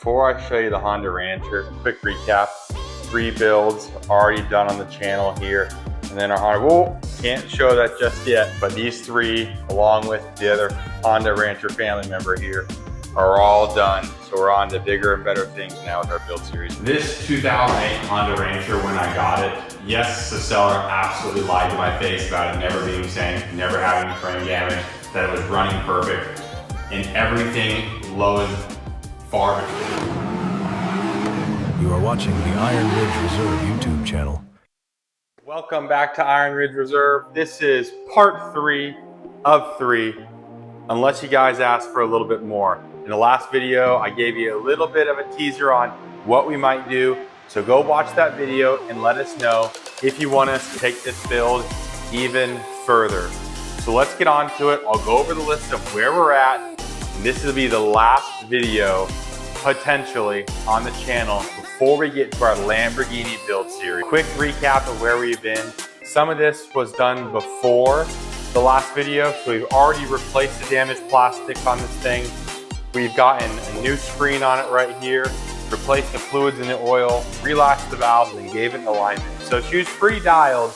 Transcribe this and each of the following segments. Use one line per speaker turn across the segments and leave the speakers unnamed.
Before I show you the Honda Rancher, quick recap. 3 builds already done on the channel here. And then our Honda, can't show that just yet, but these 3, along with the other Honda Rancher family member here, are all done. So we're on to bigger and better things now with our build series. This 2008 Honda Rancher, when I got it, yes, the seller absolutely lied to my face about it never being sank, never having frame damage, that it was running perfect, and everything low and far.
You are watching the Iron Ridge Reserve YouTube channel.
Welcome back to Iron Ridge Reserve. This is part 3 of 3, unless you guys asked for a little bit more. In the last video, I gave you a little bit of a teaser on what we might do. So go watch that video and let us know if you want us to take this build even further. So let's get on to it. I'll go over the list of where we're at. And this will be the last video potentially on the channel before we get to our Lamborghini build series. Quick recap of where we've been. Some of this was done before the last video, so we've already replaced the damaged plastic on this thing. We've gotten a new screen on it right here, replaced the fluids in the oil, relashed the valves, and gave it an alignment. So she was pretty dialed,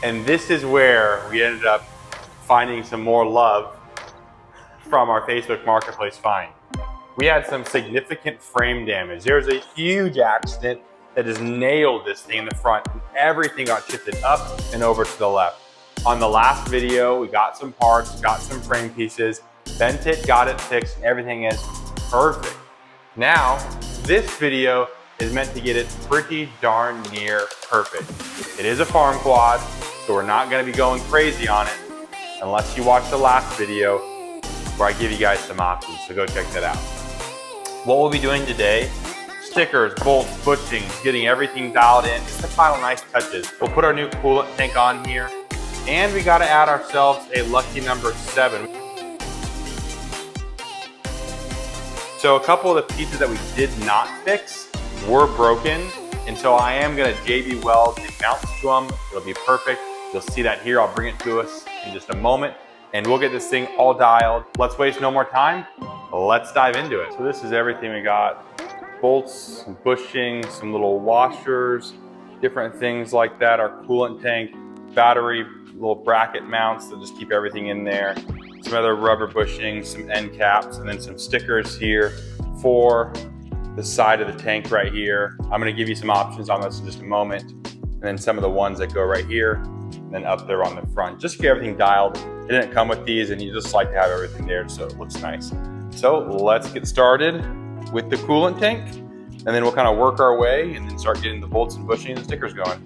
and this is where we ended up finding some more love from our Facebook Marketplace find. We had some significant frame damage. There was a huge accident that just nailed this thing in the front, and everything got shifted up and over to the left. On the last video, we got some parts, got some frame pieces, bent it, got it fixed, and everything is perfect. Now, this video is meant to get it pretty darn near perfect. It is a farm quad, so we're not gonna be going crazy on it unless you watch the last video where I give you guys some options, so go check that out. What we'll be doing today, stickers, bolts, bushings, getting everything dialed in, just the final nice touches. We'll put our new coolant tank on here, and we gotta add ourselves a lucky number 7. So a couple of the pieces that we did not fix were broken, and so I am gonna JB weld the mounts to them. It'll be perfect. You'll see that here. I'll bring it to us in just a moment, and we'll get this thing all dialed. Let's waste no more time. Let's dive into it. So this is everything we got. Bolts, some bushings, some little washers, different things like that. Our coolant tank, battery, little bracket mounts that just keep everything in there. Some other rubber bushings, some end caps, and then some stickers here for the side of the tank right here. I'm gonna give you some options on this in just a moment. And then some of the ones that go right here, and then up there on the front. Just to get everything dialed. It didn't come with these, and you just like to have everything there so it looks nice. So let's get started with the coolant tank, and then we'll kind of work our way and then start getting the bolts and bushings and stickers going.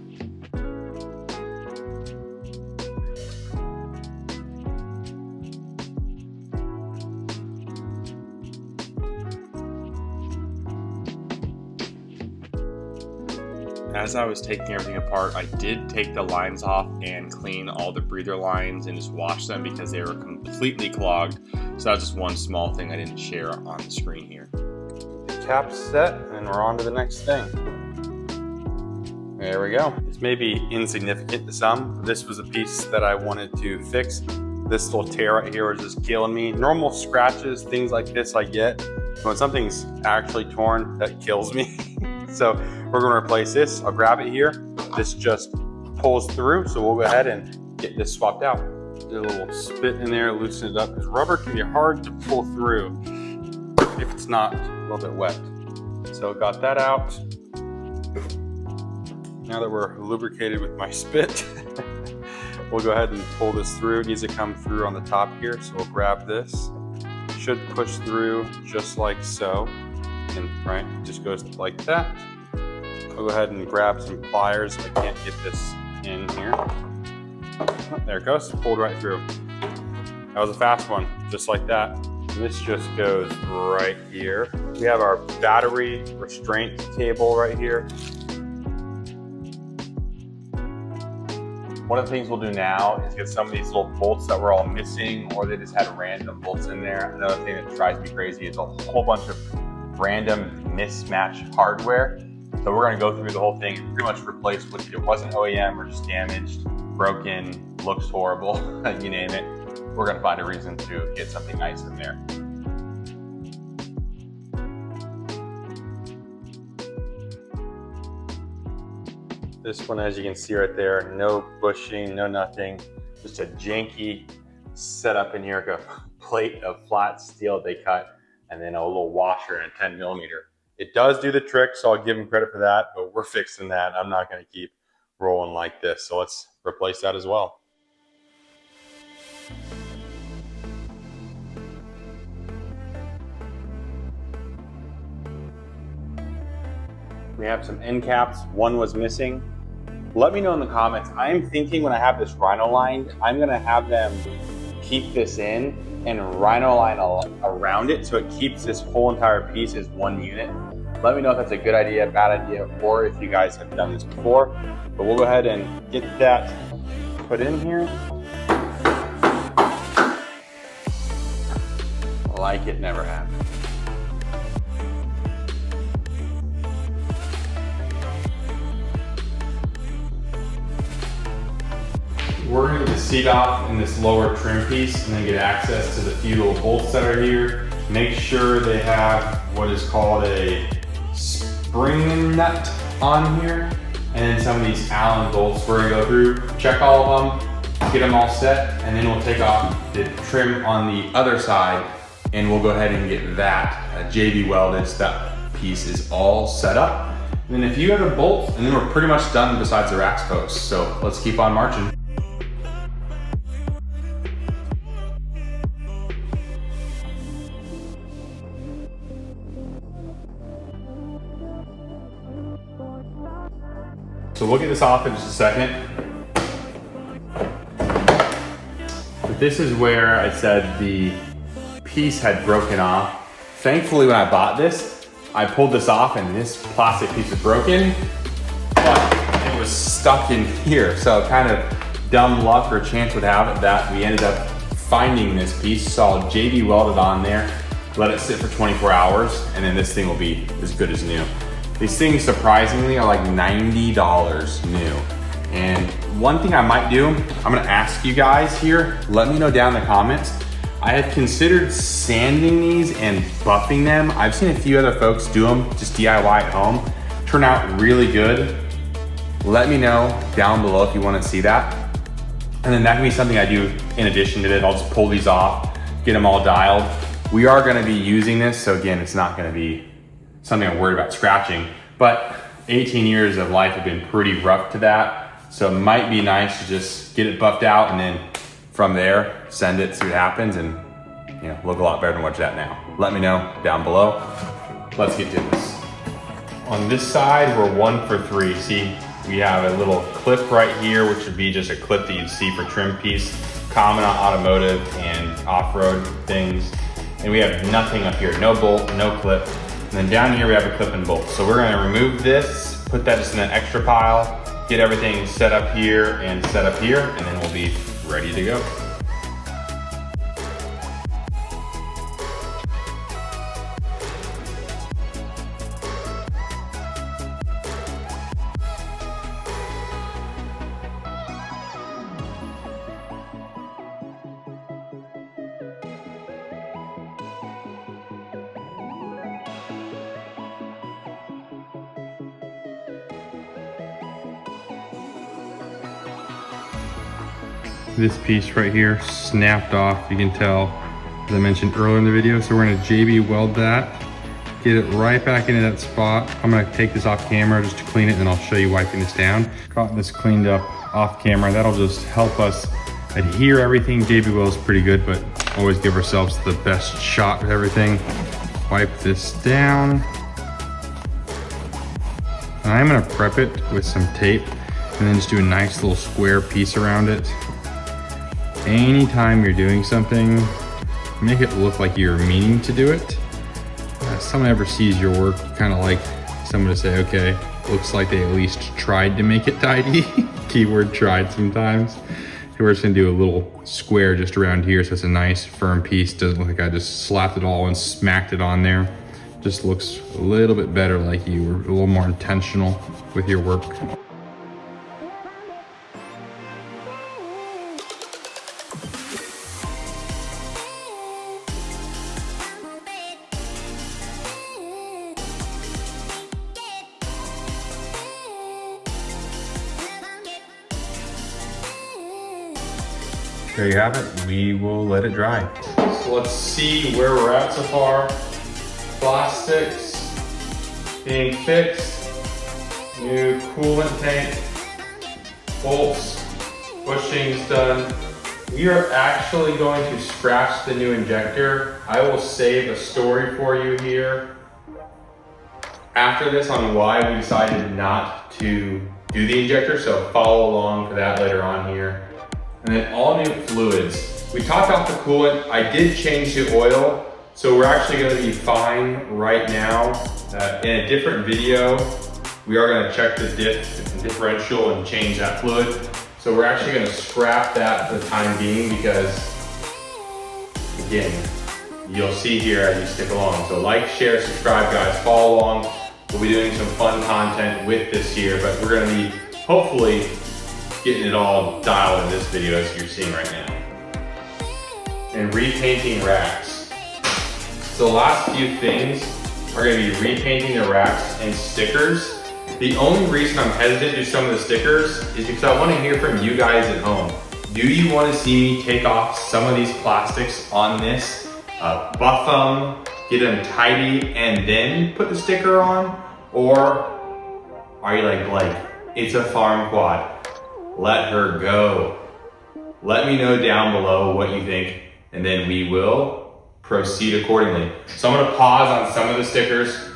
As I was taking everything apart, I did take the lines off and clean all the breather lines and just wash them because they were completely clogged. So that was just one small thing I didn't share on the screen here.
The cap's set, and we're on to the next thing. There we go. This may be insignificant to some, but this was a piece that I wanted to fix. This little tear right here was just killing me. Normal scratches, things like this I get. But when something's actually torn, that kills me. So we're gonna replace this. I'll grab it here. This just pulls through, so we'll go ahead and get this swapped out. Get a little spit in there, loosen it up, because rubber can be hard to pull through if it's not a little bit wet. So got that out. Now that we're lubricated with my spit, we'll go ahead and pull this through. It needs to come through on the top here, so we'll grab this. Should push through just like so. And right, it just goes like that. I'll go ahead and grab some pliers. I can't get this in here. Oh, there it goes, pulled right through. That was a fast one, just like that. And this just goes right here. We have our battery restraint cable right here. One of the things we'll do now is get some of these little bolts that were all missing, or they just had random bolts in there. Another thing that drives me crazy is a whole bunch of random mismatched hardware. So we're gonna go through the whole thing and pretty much replace what it wasn't OEM or just damaged, broken, looks horrible, you name it. We're gonna find a reason to get something nice in there. This one, as you can see right there, no bushing, no nothing, just a janky setup in here, like a plate of flat steel they cut, and then a little washer and a 10mm. It does do the trick, so I'll give them credit for that, but we're fixing that. I'm not gonna keep rolling like this, so let's replace that as well. We have some end caps, one was missing. Let me know in the comments. I'm thinking when I have this rhino lined, I'm gonna have them keep this in and rhino line around it so it keeps this whole entire piece as one unit. Let me know if that's a good idea, bad idea, or if you guys have done this before. But we'll go ahead and get that put in here. Like it never happened. We're going to get the seat off in this lower trim piece and then get access to the few little bolts that are here. Make sure they have what is called a spring nut on here. And then some of these Allen bolts we're going to go through, check all of them, get them all set, and then we'll take off the trim on the other side and we'll go ahead and get that JB welded. So that piece is all set up. And then if you have the bolts, and then we're pretty much done besides the racks posts. So let's keep on marching. So we'll get this off in just a second. But this is where I said the piece had broken off. Thankfully, when I bought this, I pulled this off and this plastic piece is broken, but it was stuck in here. So kind of dumb luck or chance would have it that we ended up finding this piece, saw JB welded on there, let it sit for 24 hours, and then this thing will be as good as new. These things surprisingly are like $90 new. And one thing I might do, I'm gonna ask you guys here, let me know down in the comments. I had considered sanding these and buffing them. I've seen a few other folks do them, just DIY at home, turn out really good. Let me know down below if you wanna see that. And then that can be something I do in addition to it. I'll just pull these off, get them all dialed. We are gonna be using this, so again, it's not gonna be something I'm worried about scratching, but 18 years of life have been pretty rough to that. So it might be nice to just get it buffed out and then from there, send it, see what happens, and look a lot better than what you're at now. Let me know down below. Let's get to this. On this side, we're 1 for 3. See, we have a little clip right here, which would be just a clip that you'd see for trim piece, common on automotive and off-road things. And we have nothing up here, no bolt, no clip. And then down here we have a clip and bolt. So we're gonna remove this, put that just in an extra pile, get everything set up here and set up here, and then we'll be ready to go. This piece right here snapped off, you can tell, as I mentioned earlier in the video. So we're gonna JB weld that, get it right back into that spot. I'm gonna take this off camera just to clean it, and I'll show you wiping this down. Got this cleaned up off camera. That'll just help us adhere everything. JB weld is pretty good, but always give ourselves the best shot with everything. Wipe this down. And I'm gonna prep it with some tape and then just do a nice little square piece around it. Anytime you're doing something, make it look like you're meaning to do it. If someone ever sees your work, kind of like someone to say, okay, looks like they at least tried to make it tidy. Keyword tried sometimes. So we're just gonna do a little square just around here so it's a nice firm piece. Doesn't look like I just slapped it all and smacked it on there. Just looks a little bit better, like you were a little more intentional with your work. there you have it. We will let it dry. So let's see where we're at so far. Plastics being fixed. New coolant tank. Bolts, bushings done. We are actually going to scratch the new injector. I will save a story for you here after this on why we decided not to do the injector, so follow along for that later on here. And then all new fluids. We topped off the coolant. I did change the oil, so we're actually gonna be fine right now. In a different video, we are gonna check the differential and change that fluid. So we're actually gonna scrap that for the time being because, again, you'll see here as you stick along. So like, share, subscribe, guys, follow along. We'll be doing some fun content with this here, but we're gonna be hopefully getting it all dialed in this video as you're seeing right now. And repainting racks. So the last few things are gonna be repainting the racks and stickers. The only reason I'm hesitant to do some of the stickers is because I want to hear from you guys at home. Do you want to see me take off some of these plastics on this, buff them, get them tidy, and then put the sticker on? Or are you like, Blake, it's a farm quad, let her go? Let me know down below what you think, and then we will proceed accordingly. So I'm gonna pause on some of the stickers.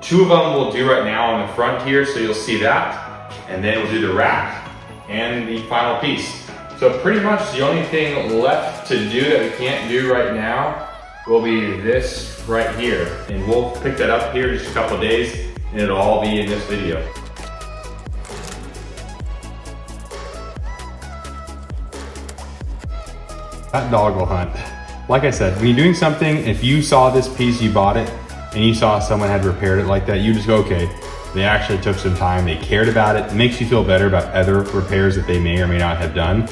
2 of them we'll do right now on the front here, so you'll see that. And then we'll do the rack and the final piece. So pretty much the only thing left to do that we can't do right now will be this right here. And we'll pick that up here in just a couple of days, and it'll all be in this video. That dog will hunt. Like I said, when you're doing something, if you saw this piece, you bought it, and you saw someone had repaired it like that, you just go, okay, they actually took some time, they cared about it. It makes you feel better about other repairs that they may or may not have done.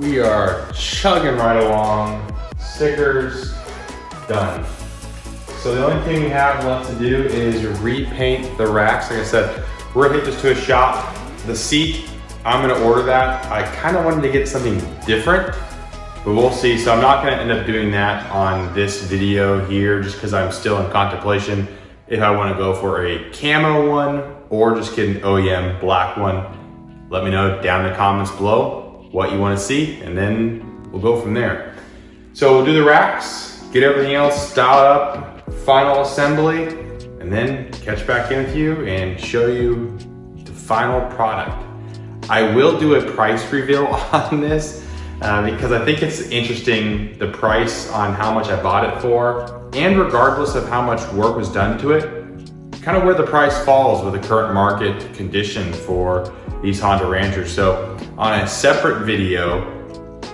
We are chugging right along. Stickers done. So the only thing we have left to do is repaint the racks. Like I said, we're gonna take this to a shop. The seat, I'm gonna order that. I kind of wanted to get something different, but we'll see. So I'm not gonna end up doing that on this video here just because I'm still in contemplation if I wanna go for a camo one or just get an OEM black one. Let me know down in the comments below what you want to see, and then we'll go from there. So we'll do the racks, get everything else dialed up, final assembly, and then catch back in with you and show you the final product. I will do a price reveal on this because I think it's interesting, the price on how much I bought it for, and regardless of how much work was done to it, kind of where the price falls with the current market condition for these Honda Ranchers. So on a separate video,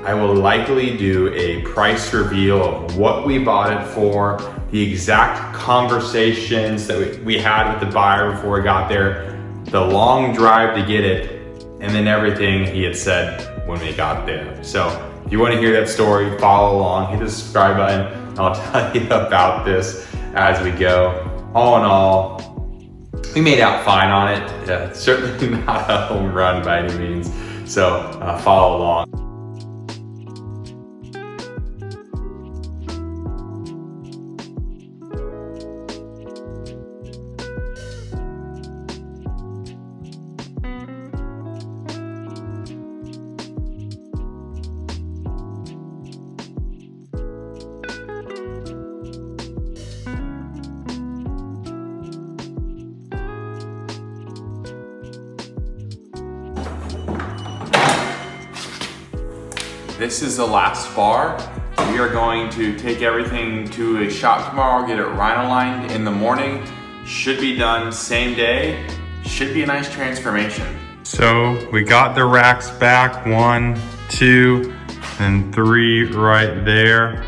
I will likely do a price reveal of what we bought it for, the exact conversations that we had with the buyer before we got there, the long drive to get it, and then everything he had said when we got there. So if you want to hear that story, follow along, hit the subscribe button, and I'll tell you about this as we go. All in all, we made out fine on it. Certainly not a home run by any means. So follow along. This is the last bar. We are going to take everything to a shop tomorrow, get it rhino lined in the morning. Should be done same day. Should be a nice transformation. So we got the racks back, 1, 2, and 3 right there.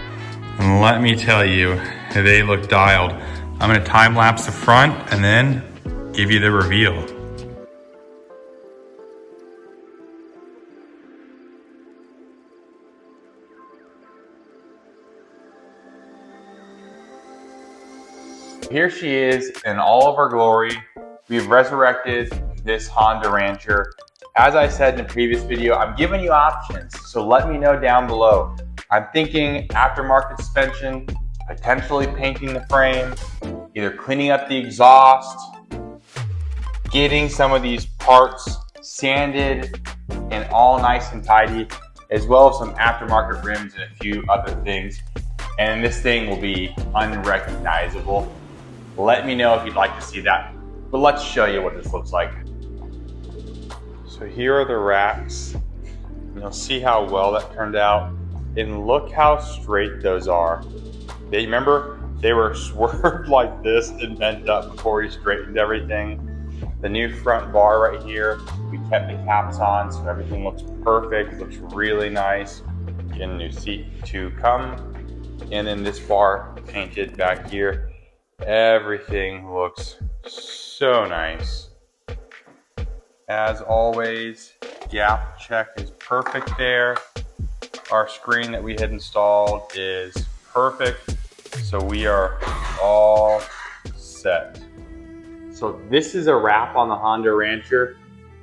And let me tell you, they look dialed. I'm gonna time lapse the front and then give you the reveal. Here she is in all of her glory. We've resurrected this Honda Rancher. As I said in the previous video, I'm giving you options, so let me know down below. I'm thinking aftermarket suspension, potentially painting the frame, either cleaning up the exhaust, getting some of these parts sanded and all nice and tidy, as well as some aftermarket rims and a few other things. And this thing will be unrecognizable. Let me know if you'd like to see that, but let's show you what this looks like. So here are the racks. You'll see how well that turned out. And look how straight those are. Remember, they were swerved like this and bent up before we straightened everything. The new front bar right here, we kept the caps on, so everything looks perfect, looks really nice. Again, a new seat to come. And then this bar painted back here. Everything looks so nice. As always, gap check is perfect there. Our screen that we had installed is perfect. So we are all set. So this is a wrap on the Honda Rancher,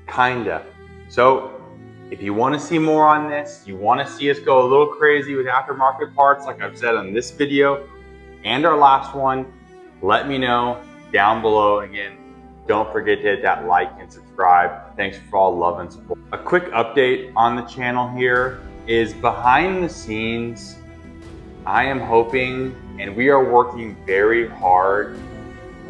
kinda. So if you wanna see more on this, you wanna see us go a little crazy with aftermarket parts, like I've said on this video and our last one, let me know down below. Again, don't forget to hit that like and subscribe. Thanks for all the love and support. A quick update on the channel here is behind the scenes, I am hoping, and we are working very hard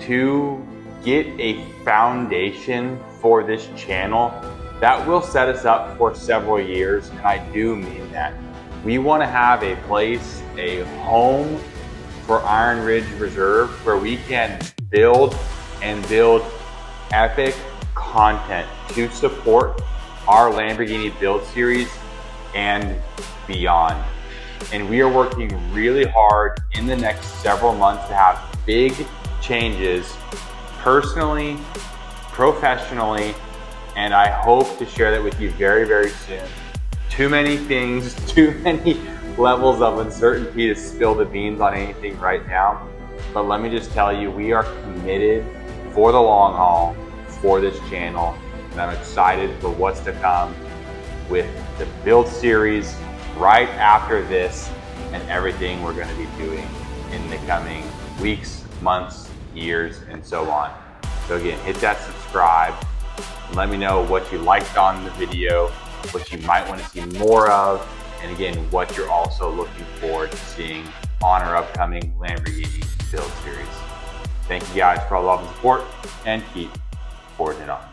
to get a foundation for this channel that will set us up for several years, and I do mean that. We want to have a place, a home for Iron Ridge Reserve where we can build and build epic content to support our Lamborghini build series and beyond. And we are working really hard in the next several months to have big changes personally, professionally, and I hope to share that with you very, very soon. Too many things, too many levels of uncertainty to spill the beans on anything right now. But let me just tell you, we are committed for the long haul for this channel, and I'm excited for what's to come with the build series right after this and everything we're going to be doing in the coming weeks, months, years, and so on. So again, hit that subscribe. Let me know what you liked on the video, what you might want to see more of, and again, what you're also looking forward to seeing on our upcoming Lamborghini build series. Thank you guys for all the love and support, and keep forging on.